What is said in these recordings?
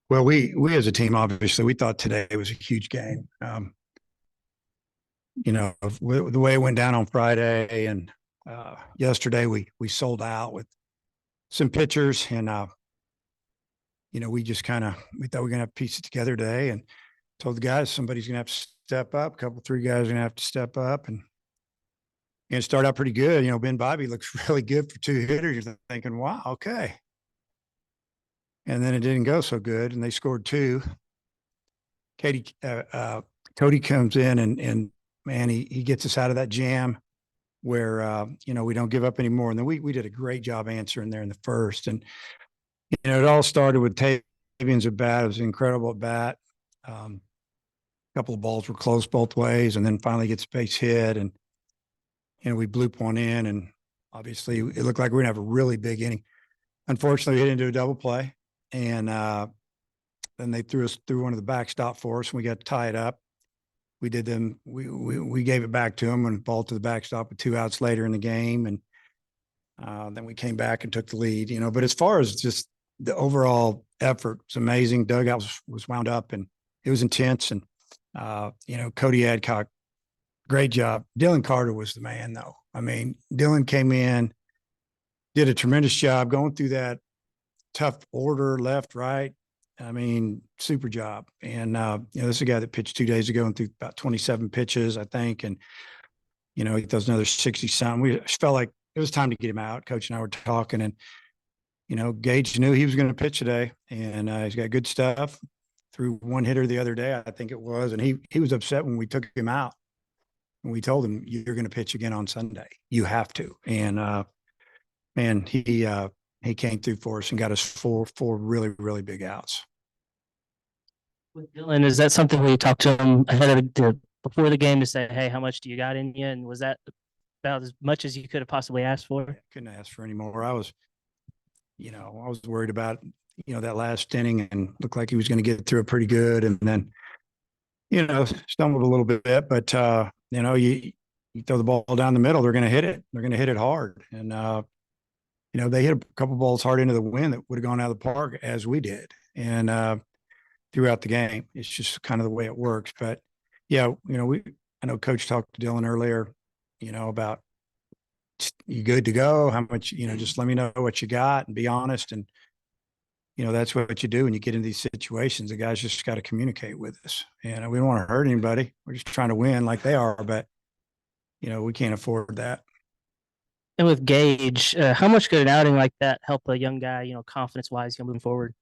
Well, we as a team, obviously, we thought today was a huge game. The way it went down on Friday and yesterday, we sold out with some pitchers, and we just we thought we were gonna have to piece it together today, and told the guys somebody's gonna have to step up. A couple, three guys are gonna have to step up, and start out pretty good. Ben Bobby looks really good for two hitters. You're thinking, wow, okay. And then it didn't go so good, and they scored two. Cody comes in and man, he gets us out of that jam where we don't give up anymore. And then we did a great job answering there in the first. And it all started with Tavian's at bat. It was an incredible at bat. A couple of balls were close both ways, and then finally gets base hit, and we bloop one in, and obviously it looked like we we're gonna have a really big inning. Unfortunately, we hit into a double play, and then they threw us through one of the backstop for us, and we got to tie it up. We did them. We gave it back to them and ball to the backstop with 2 outs later in the game, and then we came back and took the lead. But as far as just the overall effort, it's amazing. Dugout was wound up, and it was intense. And Cody Adcock, great job. Dylan Carter was the man, though. I mean, Dylan came in, did a tremendous job going through that tough order, left, right. I mean, super job. And, this is a guy that pitched 2 days ago and threw about 27 pitches, I think. And, he throws another 60 something. We felt like it was time to get him out. Coach and I were talking, and, Gage knew he was going to pitch today, and he's got good stuff. Threw one hitter the other day, I think it was. And he was upset when we took him out. And we told him, you're going to pitch again on Sunday. You have to. And, man, he came through for us and got us four really, really big outs. With Dylan, is that something where you talked to him ahead of before the game to say, hey, how much do you got in you? And was that about as much as you could have possibly asked for? I couldn't ask for any more. I was worried about, that last inning, and looked like he was going to get through it pretty good. And then, stumbled a little bit, but, you throw the ball down the middle, they're going to hit it. They're going to hit it hard. And, they hit a couple balls hard into the wind that would have gone out of the park, as we did. And, throughout the game, it's just kind of the way it works. But yeah, I know Coach talked to Dylan earlier, about, you good to go? How much, just let me know what you got and be honest. And, that's what you do when you get in these situations. The guys just got to communicate with us, and we don't want to hurt anybody. We're just trying to win like they are, but we can't afford that. And with Gage, how much could an outing like that help a young guy, confidence wise, moving forward?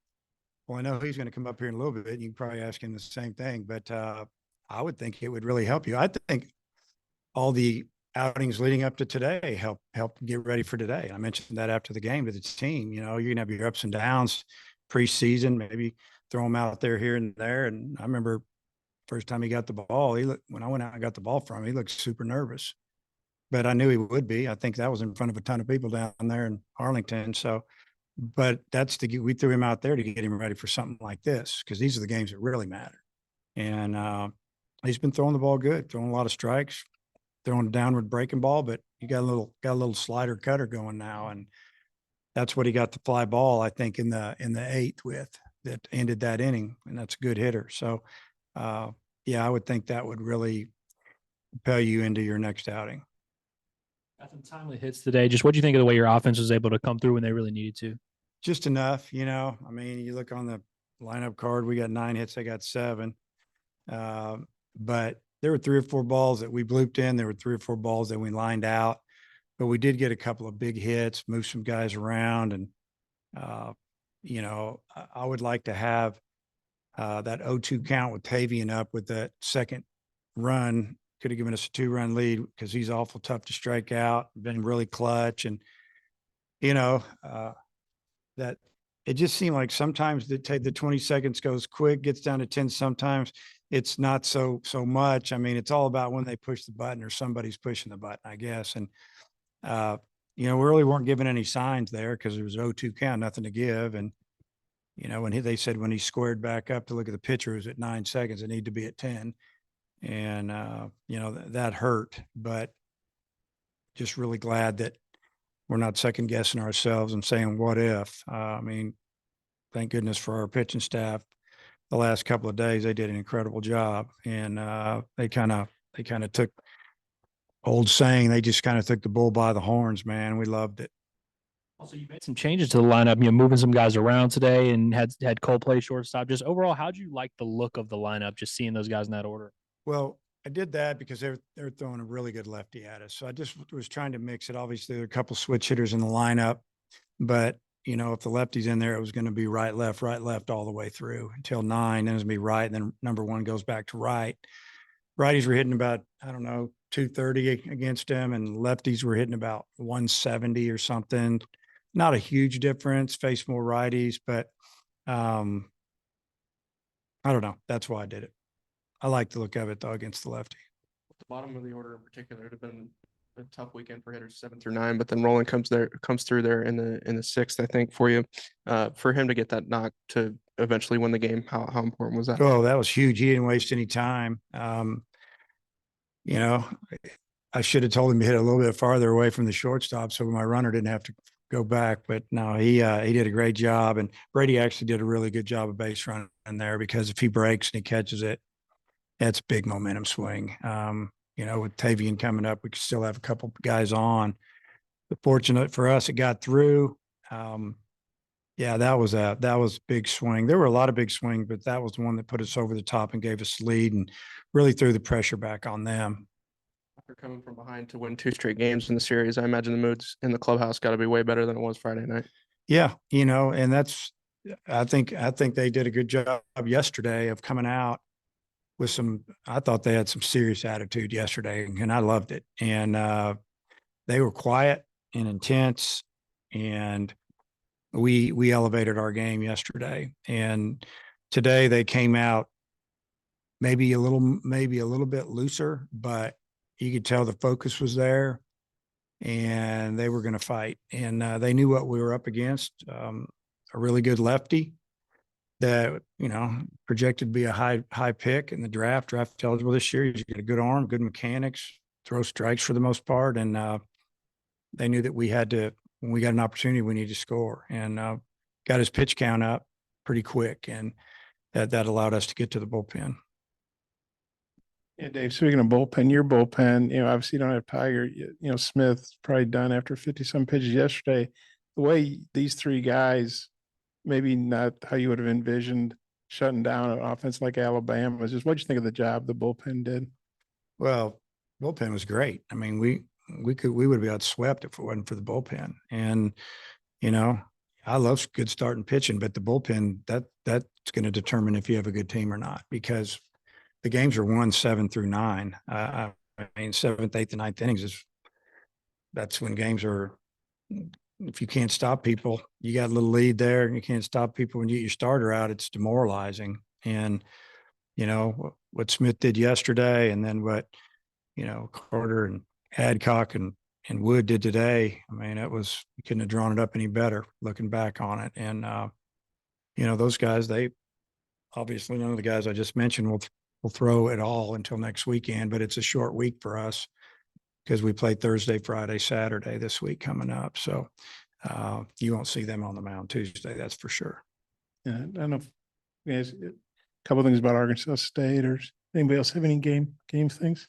Well, I know he's going to come up here in a little bit, and you can probably ask him the same thing, but I would think it would really help you. I think all the outings leading up to today help get ready for today. I mentioned that after the game to the team. You're going to have your ups and downs preseason, maybe throw him out there here and there. And I remember first time he got the ball, when I went out and got the ball from him, he looked super nervous, but I knew he would be. I think that was in front of a ton of people down there in Arlington. So, but we threw him out there to get him ready for something like this, because these are the games that really matter. And he's been throwing the ball good, throwing a lot of strikes, throwing a downward breaking ball, but you got a little slider cutter going now, and that's what he got the fly ball, I think, in the 8th with, that ended that inning, and that's a good hitter. So, yeah, I would think that would really propel you into your next outing. Got some timely hits today. Just what do you think of the way your offense was able to come through when they really needed to? Just enough, I mean, you look on the lineup card, we got 9 hits, they got 7. But there were 3 or 4 balls that we blooped in. There were 3 or 4 balls that we lined out, but we did get a couple of big hits, move some guys around. And, I would like to have that 0-2 count with Tavian up with that second run. Could have given us a 2-run lead, because he's awful tough to strike out, been really clutch. And, that it just seemed like sometimes the 20 seconds goes quick, gets down to 10. Sometimes it's not so much. I mean, it's all about when they push the button or somebody's pushing the button, I guess. And, we really weren't given any signs there, because there was 0-2 count, nothing to give. And, when they said when he squared back up to look at the pitcher, it was at 9 seconds, it needed to be at 10. And, that hurt, but just really glad that we're not second guessing ourselves and saying, what if? I mean, thank goodness for our pitching staff. The last couple of days, they did an incredible job, and they kind of took old saying. They just kind of took the bull by the horns, man. We loved it. Also, you made some changes to the lineup, moving some guys around today and had Cole play shortstop. Just overall, how'd you like the look of the lineup, just seeing those guys in that order? Well, I did that because they're throwing a really good lefty at us. So I just was trying to mix it. Obviously, there are a couple switch hitters in the lineup, but if the lefty's in there, it was going to be right, left all the way through until 9. Then it was going to be right, and then number 1 goes back to right. Righties were hitting about, I don't know, 230 against him, and lefties were hitting about 170 or something. Not a huge difference, face more righties, but I don't know. That's why I did it. I like the look of it, though, against the lefty. The bottom of the order in particular would have been a tough weekend for hitters 7 through 9, but then Roland comes through there in the 6th, I think, for you. For him to get that knock to eventually win the game, how important was that? Oh, that was huge. He didn't waste any time. I should have told him to hit a little bit farther away from the shortstop so my runner didn't have to go back. But no, he did a great job, and Brady actually did a really good job of base running there, because if he breaks and he catches it, that's a big momentum swing. With Tavian coming up, we could still have a couple guys on. But fortunate for us, it got through. That was a big swing. There were a lot of big swings, but that was the one that put us over the top and gave us the lead and really threw the pressure back on them. After coming from behind to win 2 straight games in the series, I imagine the moods in the clubhouse got to be way better than it was Friday night. Yeah, and I think they did a good job yesterday of coming out with I thought they had some serious attitude yesterday, and I loved it. And they were quiet and intense, and we elevated our game yesterday. And today they came out maybe a little bit looser, but you could tell the focus was there, and they were going to fight. And they knew what we were up against, a really good lefty that, projected to be a high pick in the draft eligible this year. He's got a good arm, good mechanics, throw strikes for the most part. And they knew that when we got an opportunity, we needed to score, and got his pitch count up pretty quick. And that allowed us to get to the bullpen. Yeah, Dave, speaking of bullpen, your bullpen, obviously you don't have Tiger, Smith probably done after 50-some pitches yesterday. The way these 3 guys, maybe not how you would have envisioned shutting down an offense like Alabama. Just what'd you think of the job the bullpen did? Well, bullpen was great. I mean, we would be outswept if it wasn't for the bullpen. And, I love good starting pitching, but the bullpen, that's going to determine if you have a good team or not, because the games are won 7 through 9. I mean, 7th, 8th, and 9th innings that's when games are. If you can't stop people, you got a little lead there, and you can't stop people when you get your starter out, it's demoralizing. And, what Smith did yesterday, and then what, Carter and Adcock and Wood did today. I mean, you couldn't have drawn it up any better looking back on it. And, those guys, they obviously, none of the guys I just mentioned will throw it all until next weekend, but it's a short week for us because we play Thursday, Friday, Saturday this week coming up. So you won't see them on the mound Tuesday, that's for sure. Yeah, I don't know if you guys, a couple of things about Arkansas State, or anybody else have any game things?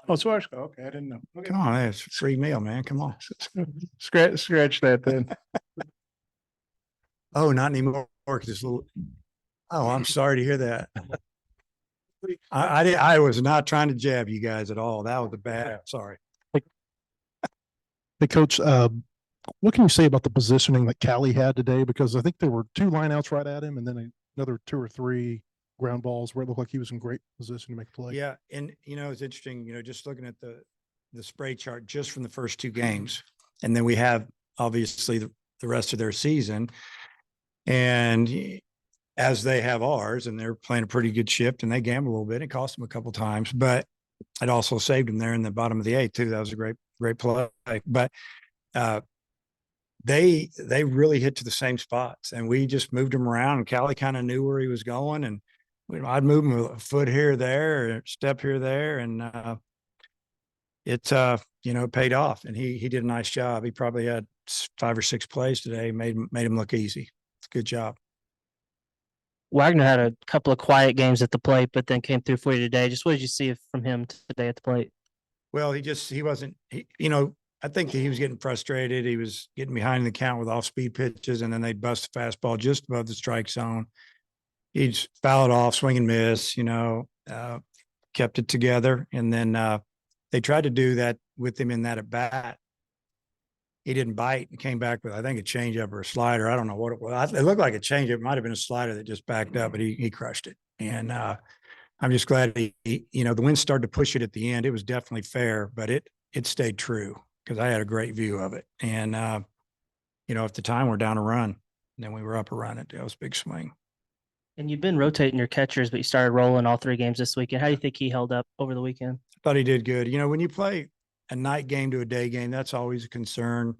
Oh, it's Warsaw. Okay, I didn't know. Okay. Come on, it's a free meal, man. Come on. Scratch that then. Oh, not anymore. Because it's a little. Oh, I'm sorry to hear that. I was not trying to jab you guys at all. That was a bad. Sorry. Hey, Coach, what can you say about the positioning that Callie had today? Because I think there were 2 lineouts right at him, and then another 2 or 3 ground balls where it looked like he was in great position to make a play. Yeah, and it's interesting. Just looking at the spray chart just from the first 2 games, and then we have obviously the rest of their season, and as they have ours, and they're playing a pretty good shift, and they gamble a little bit. It cost them a couple times, but it also saved them there in the bottom of the 8th too. That was a great play. But they really hit to the same spots, and we just moved him around. And Callie kind of knew where he was going, and I'd move him a foot here, there, or a step here, there, and it paid off. And he did a nice job. He probably had 5 or 6 plays today, made him look easy. Good job. Wagner had a couple of quiet games at the plate, but then came through for you today. Just what did you see from him today at the plate? Well, he wasn't, I think that he was getting frustrated. He was getting behind the count with off speed pitches, and then they'd bust a fastball just above the strike zone. He'd foul it off, swing and miss, kept it together. And then they tried to do that with him in that at bat. He didn't bite and came back with, I think, a changeup or a slider. I don't know what it was. It looked like a changeup. It might have been a slider that just backed up, but he crushed it. And I'm just glad the wind started to push it at the end. It was definitely fair, but it stayed true because I had a great view of it. And, at the time we're down a run, and then we were up a run. That was a big swing. And you've been rotating your catchers, but you started rolling all 3 games this weekend. How do you think he held up over the weekend? I thought he did good. When you play a night game to a day game, that's always a concern.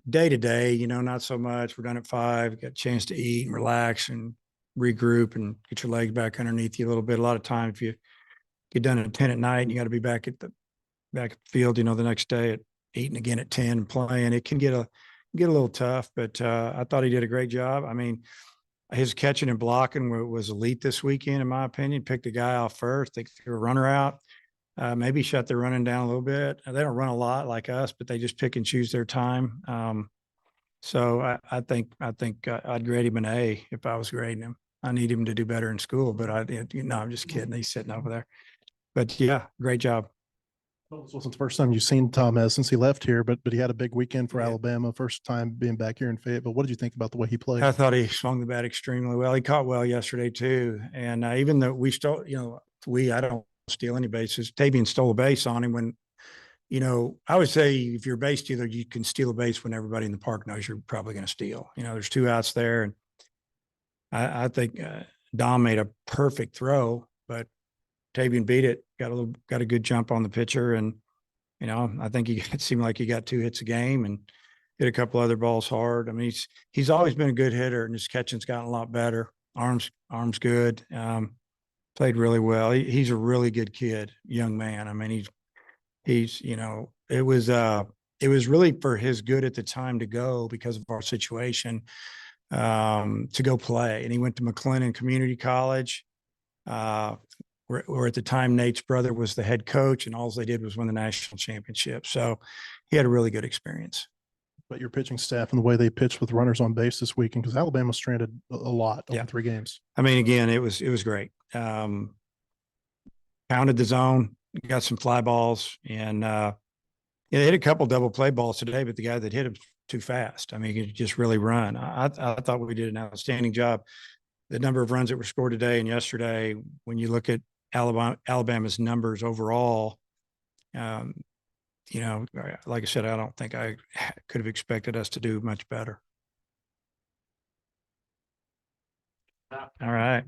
Day to day, not so much. We're done at 5, got a chance to eat and relax and regroup and get your legs back underneath you a little bit. A lot of times if you get done at 10 at night and you got to be back at the field, the next day at 8 and again at 10 and playing, it can get a little tough, but I thought he did a great job. I mean, his catching and blocking was elite this weekend, in my opinion. Picked a guy off first. They threw a runner out. Maybe shut their running down a little bit. They don't run a lot like us, but they just pick and choose their time. So I think I'd grade him an A if I was grading him. I need him to do better in school, but I'm just kidding. He's sitting over there. But yeah, great job. Well, this wasn't the first time you've seen Tom since he left here, but he had a big weekend for Yeah. Alabama. First time being back here in Fayetteville. What did you think about the way he played? I thought he swung the bat extremely well. He caught well yesterday too. And even though we stole, I don't steal any bases. Tavian stole a base on him when, I would say if you're a base stealer, you can steal a base when everybody in the park knows you're probably going to steal. There's 2 outs there. And I think Dom made a perfect throw, but Tavian beat it, got a good jump on the pitcher. And, I think it seemed like he got 2 hits a game and hit a couple other balls hard. I mean, he's always been a good hitter, and his catching's gotten a lot better. Arms good. Played really well. He's a really good kid, young man. I mean, he's it was really for his good at the time to go because of our situation, to go play. And he went to McLennan Community College, where at the time Nate's brother was the head coach, and all they did was win the national championship. So he had a really good experience. But your pitching staff and the way they pitched with runners on base this weekend, because Alabama stranded a lot over 3 games. I mean, again, it was great. Pounded the zone, got some fly balls, and they hit a couple double play balls today, but the guy that hit him too fast. I mean, he could just really run. I thought we did an outstanding job. The number of runs that were scored today and yesterday, when you look at Alabama's numbers overall, like I said, I don't think I could have expected us to do much better. All right.